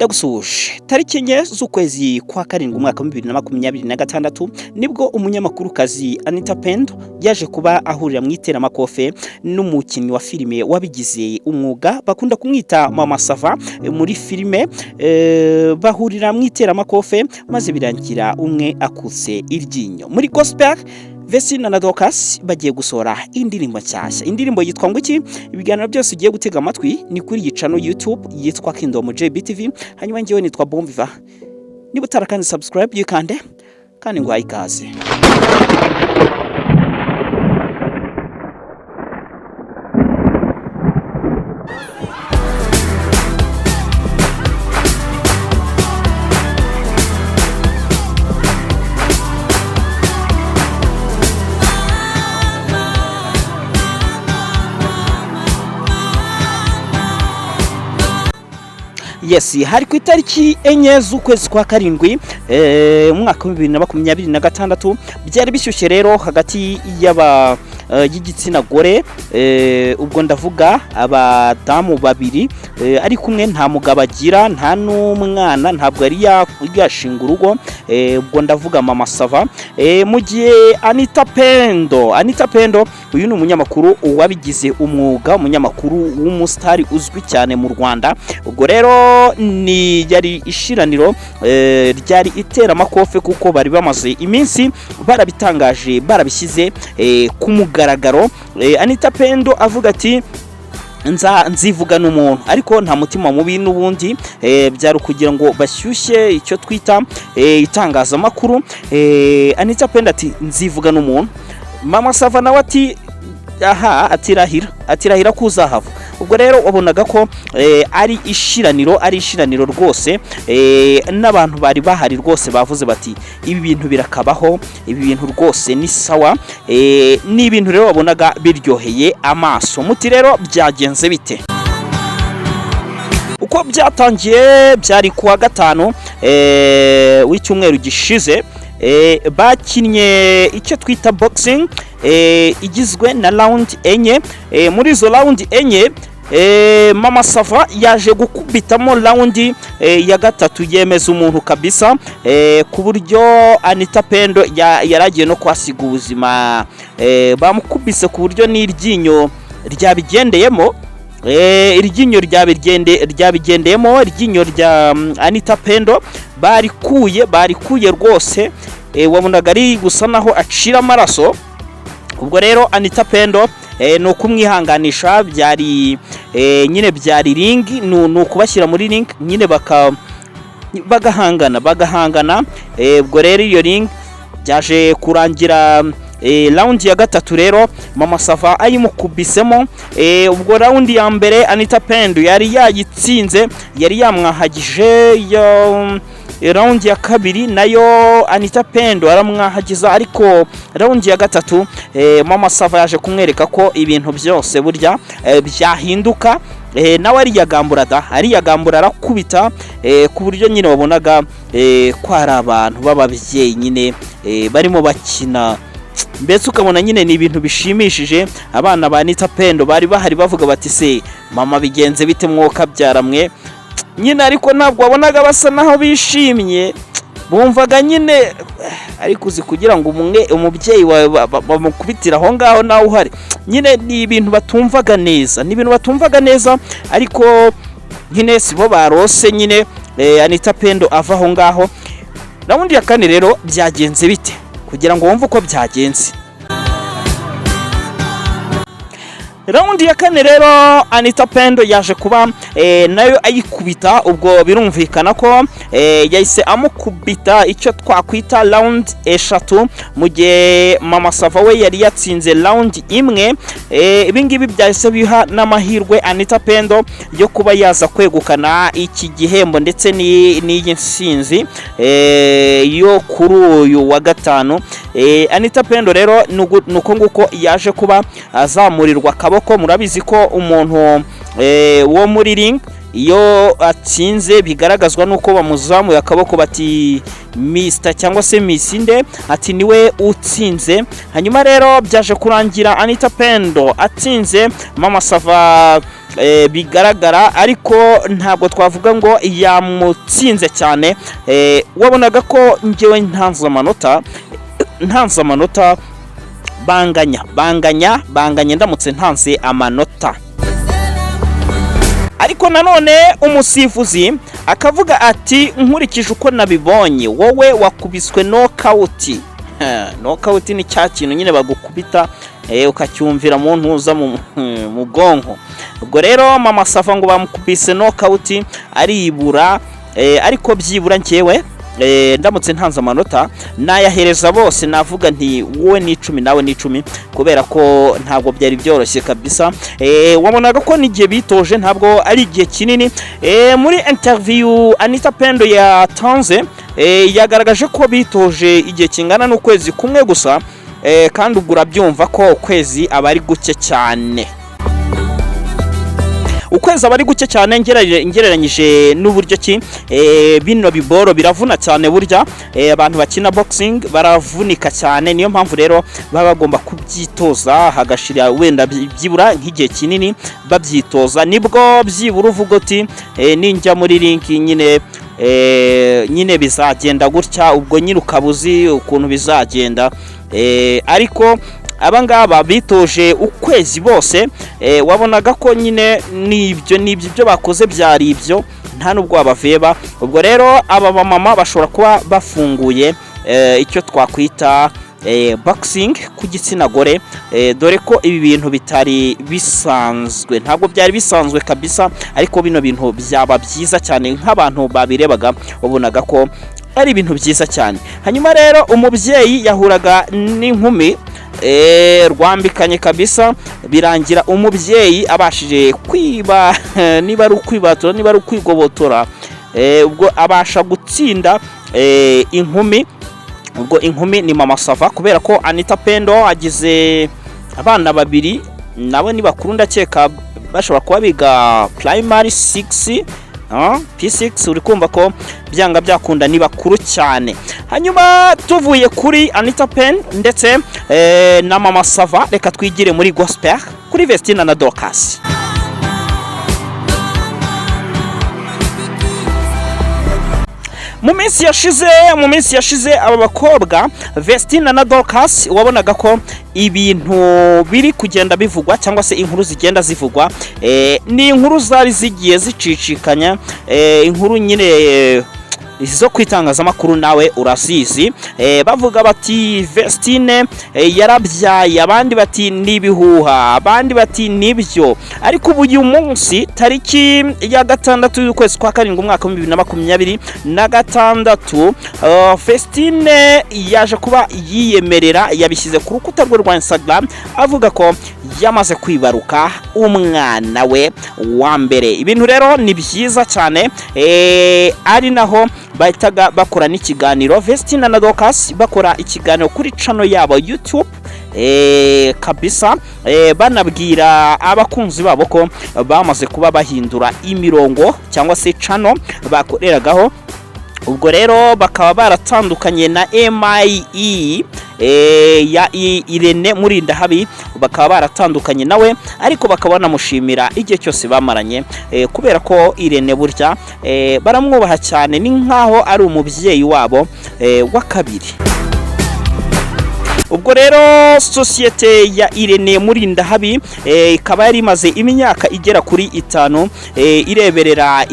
Ndagusuje tariki enye z'ukwezi kwa karindwi umwaka wa 2026 nibwo umunyamakurukazi Anita Pendo yaje kuba ahurira mu iteramakofe n'umukinnyi wa filime wabigize umwuga bakunda kumwita Mama Sava muri filime bahurira mu iteramakofe maze birangira umwe akutse iryinyo. Muri gospel Vesina na Dorcas bagiye gusora indirimbo nshyashya. Indirimbo yitwa ngo iki? Ibiganiro byose ugiye gutega amatwi ni kuri yicano YouTube yitwa Kingdom JBTV. Hanyuma ngewe nitwa Bombiva. Niba utarakanda subscribe yikande kandi ngo ayikaze. Yes, hari ku itariki enye z'ukwezi kwa karindwi umwaka wa 2026 byari bishyushye rero hagati y'igitsina gore ubwo ndavuga abadamu babiri ari kumwe nta mugabo agira nta n'umwana ntabwo yari yashinga urugo ubwo ndavuga Mama Sava mu gihe Anita Pendo uyu ni umunyamakuru wabigize umwuga umunyamakuru w'umusitari uzwi cyane mu Rwanda. Ubwo rero ni yari ishiraniro ryari iteramakofe kuko bari bamaze iminsi barabitangaje barabishyize ku mugaragaro. Anita Pendo avuga ati nzivuga n'umuntu ariko nta mutima mubi n'ubundi byari kugira ngo bashyushye icyo twita itangazamakuru. Anita Pendo ati nzivuga n'umuntu. Mama Sava nawe ati atirahira kuzahava. Ubwo rero wabonaga ko ari ishiraniro rwose n'abantu bari bahari rwose bavuze bati ibi bintu birakabaho, ibi bintu rwose ni sawa, ni ibintu rero wabonaga biryoheye amaso. Muti rero byagenze bite? Uko byatangiye byari kuwa gatanu w'icyumweru gishize bakinnye icyo twita boxing igizwe na round enye. Muri izo round enye Mama Sava yaje gukubitamo round ya gatatu yemeza umuntu kabisa ku buryo Anita Pendo yaragiye no kwasiga ubuzima bamukubise ku buryo n'iryinyo ryabigendeyemo iryinyo ryabigendeyemo iryinyo rya Anita Pendo barikuye rwose wabonaga ari gusa naho acira amaraso. Ubwo rero Anita Pendo no kumwihanganisha byari nyine byari ring no kubashyira muri ring nyine bagahangana. Ubwo rero iyo ring byaje kurangira round ya gatatu rero Mama Sava ayimukubisemo. Ubwo round ya mbere Anita Pendo yari yayitsinze yari yamwahagije round ya kabiri nayo Anita Pendo aramwahagiza ariko round ya gatatu Mama Sava yaje kumwereka ko ibintu byose burya byahinduka. Nawe ariyagambura arakubita ku buryo nyine wabonaga ko ari abantu b'ababyeyi nyine barimo bakina, mbese ukabona nyine ni ibintu bishimishije. Abana ba Anita Pendo bari bahari bavuga bati se mama bigenze bite mwoka byaramwe nyine, ariko ntabwo wabonaga basa naho bishimye, bumvaga nyine ariko uzi kugira ngo umubyeyi bamukubitira aho ngaho nawe uhari nyine ni ibintu batumvaga neza, ariko nyine sibo barose nyine Anita Pendo ava aho ngaho. Nawundi ya kane rero byagenze bite kugira ngo wumve uko byagenze. Round ya kane rero Anita Pendo yaje kuba nayo ayikubita. Ubwo birumvikana ko yahise amukubita icyo twakwita round eshatu mu gihe Mama Sava we yari yatsinze round imwe. Ibingibi byahise biha n'amahirwe Anita Pendo yo kuba yaza kwegukana iki gihembo ndetse n'iyi nsinzi yo kuri uyu wa gatanu. Anita Pendo rero nuko nguko yaje kuba azamurirwa akaboko. Murabizi ko umuntu wo muri ring iyo atsinze bigaragazwa nuko bamuzamuye akaboko bati Mr cyangwa se Misinde ati niwe utsinze. Hanyuma rero byaje kurangira Anita Pendo atsinze Mama Sava bigaragara, ariko ntabwo twavuga ngo yamutsinze cyane. Wabonaga ko njyewe ntanze amanota banganya ndamutse ntanze amanota, ariko nanone umusifuzi akavuga ati nkurikije uko nabibonye wowe wakubiswe knockout. Knockout ni cya kintu nyine bagukubita ukacyumvira mu ntuza mu bwonko. Ubwo rero Mama Sava ngo bamukubise knockout aribura, ariko byibura njyewe ndamutse ntanze amanota nayahereza bose, navuga nti wowe ni 10 nawe ni 10, kubera ko ntabwo byari byoroshye kabisa. Wabonaga ko n'igihe bitoje ntabwo ari igihe kinini. Muri interview Anita Pendo yatanze yagaragaje ko bitoje igihe kingana n'ukwezi kumwe gusa, kandi ubwo urabyumva ko ukwezi aba ari guke cyane. Ukwezi aba ari guke cyane ngereranyije n'uburyo ki bino biboro biravuna cyane. Burya abantu bakina boxing baravunika cyane, niyo mpamvu rero baba bagomba kubyitoza hagashira wenda byibura nk'igihe kinini babyitoza, nibwo byibura uvuga uti ninjya muri ring nyine bizagenda gutya, ubwo nyine ukabuzi ukuntu bizagenda. Ariko abangaba bitoje ukwezi bose, wabonaga ko nyine nibyo bakoze byari ibyo, nta nubwo abaveba. Ubwo rero aba bamama bashobora kuba bafunguye icyo twakwita boxing ku gitsina gore, dore ko ibi bintu bitari bisanzwe, ntabwo byari bisanzwe kabisa, ariko bino bintu byaba byiza cyane nk'abantu babirebaga ubonaga ko ari ibintu byiza cyane. Hanyuma rero umubyeyi yahuraga n'inkumi rwambikanye kabisa, birangira umubyeyi abashije kwiba niba ari ukwibatura niba ari ukwigobotora, ubwo abasha gutsinda inkumi. Ubwo inkumi ni Mama Sava, kubera ko Anita Pendo agize abana babiri, nabo ni bakuru ndakeka bashobora kuba biga primary 6 P6, uri kumva ko byanga byakunda ni bakuru cyane. Hanyuma tuvuye kuri Anita Pendo ndetse na Mama Sava, reka twigire muri gospel kuri Vestina na Dorcas. Mu minsi yashize aba bakobwa Vestina na Dorcas wabonaga ko ibintu biri kugenda bivugwa cyangwa se inkuru zigenda zivugwa, ni inkuru zari zigiye zicicikanya, inkuru nyine zo kwitangazamakuru nawe urasizi, bavuga bati Vestine yarabyaye, abandi bati nibihuha, abandi bati nibyo. Ariko uyu munsi tariki ya 6 y'ukwezi kwa 7 umwaka wa 2026, Vestine yaje kuba yiyemerera, yabishyize ku rukuta rwe rwa Instagram avuga ko yamaze kwibaruka umwana we wa mbere. Ibintu rero ni byiza cyane, ari naho bahitaga bakora n'ikiganiro Vestina na Dorcas, bakora ikiganiro kuri channel yabo YouTube kabisa, banabwira abakunzi babo ko bamaze kuba bahindura imirongo cyangwa se channel bakoreragaho. Ubwo rero bakaba baratandukanye na MIE ya Irene Murindahabi, bakaba baratandukanye nawe, ariko bakaba banamushimira igihe cyose bamaranye, kubera ko Irene burya baramwubaha cyane, ni nkaho ari umubyeyi wabo wa kabiri. Ubwo rero societe ya Irene Murindahabi ikaba yari imaze imyaka igera kuri 5 ireberera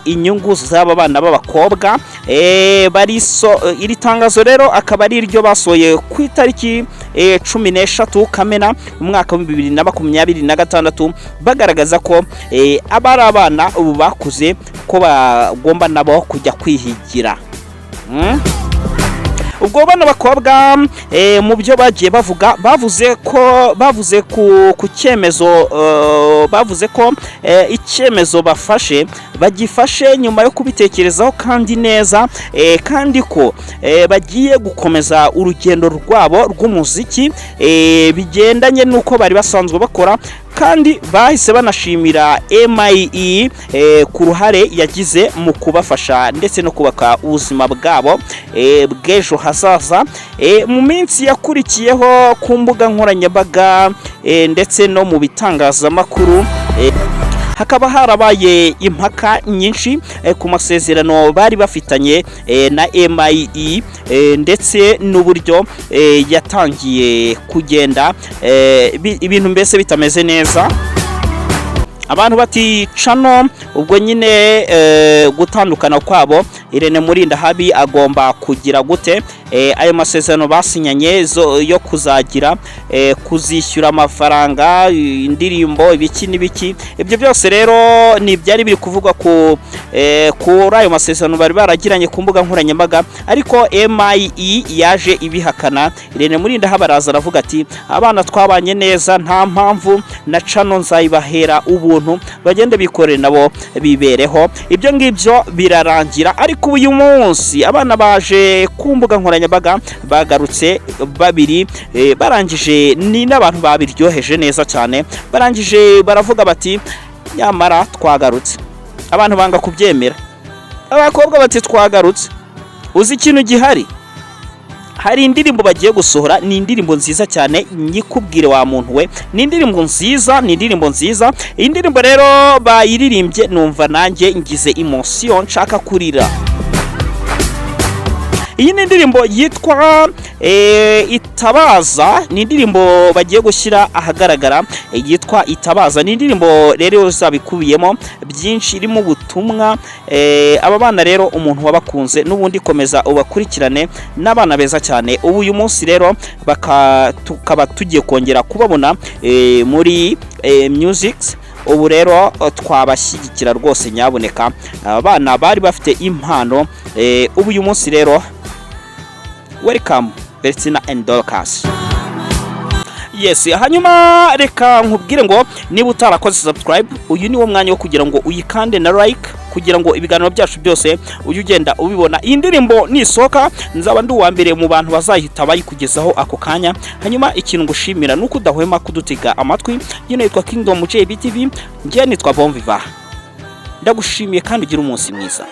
inyungu z'aba bana b'abakobwa. Iri tangazo rero akaba ari iryo basoye ku itariki 13 Kamena umwaka wa 2026, bagaragaza ko abari abana ubu bakuze ko bagomba nabo kujya kwihigira. Ubwo bana bakobwa mu byo bagiye bavuga, bavuze ku cyemezo, bavuze ko icyemezo bafashe bagifashe nyuma yo kubitekerezaho kandi neza, kandi ko bagiye gukomeza urugendo rwabo rw'umuziki bigendanye nuko bari basanzwe bakora, kandi bahise banashimira MIE ku ruhare yagize mu kubafasha ndetse no kubaka ubuzima bwabo bw'ejo hazaza. Mu minsi yakurikiyeho ku mbuga nkoranyambaga ndetse no mu bitangazamakuru hakaba harabaye impaka nyinshi ku masezerano bari bafitanye na MIE ndetse n'uburyo yatangiye kugenda ibintu mbese bitameze neza. Abantu bati Chano ubwo nyine gutandukana kwabo Irene Murindahabi agomba kugira gute, ayo masezerano basinyanye yo kuzagira kuzishyura amafaranga, indirimbo, ibiki n'ibiki, ibyo byose rero ni byari biri kuvugwa kuri ayo masezerano bari baragiranye ku mbuga nkoranyambaga, ariko MIE yaje ibihakana. Irene Murindahabi araza aravuga ati abana twabanye neza, nta mpamvu na Chano nzayibahera ubuntu, bagende bikorere nabo bibereho. Ibyo ngibyo birarangira, ariko uyu munsi abana baje ku mbuga nkoranyambaga bagarutse babiri, barangije ni n'abantu babiryoheje neza cyane, barangije baravuga bati nyamara twagarutse. Abantu banga kubyemera, abakobwa bati twagarutse. Uzi ikintu gihari, hari indirimbo bagiye gusohora, ni indirimbo nziza cyane, nyikubwire wa muntu we, ni indirimbo nziza, ni indirimbo nziza. Iyi ndirimbo rero bayiririmbye numva nanjye ngize emotion nshaka kurira. Iyi ni indirimbo yitwa Itabaza, ni indirimbo bagiye gushyira ahagaragara yitwa Itabaza. Ni indirimbo rero zabikubiyemo byinshi, irimo ubutumwa. Aba bana rero umuntu wabakunze n'ubundi komeza ubakurikirane, n'abana beza cyane. Ubu uyu munsi rero tukaba tugiye kongera kubabona muri music. Ubu rero twabashyigikira rwose nyaboneka, abana bari bafite impano. Ubu uyu munsi rero welcome Bettina and Dorcas. Yes, hanyuma reka nkubwire ngo niba utarakoze subscribe, uyu ni wo mwanya wo kugira ngo uyikande na like, kugira ngo ibiganiro byacu byose ujye ugenda ubibona. Iyi ndirimbo nisohoka nzaba ndi uwa mbere mu bantu bazahita bayikugezaho ako kanya. Hanyuma ikintu ngushimira nuko udahwema kudutega amatwi. Yino yitwa Kingdom JB TV, njye nitwa Bonviva. Ndagushimiye kandi ugira umunsi mwiza.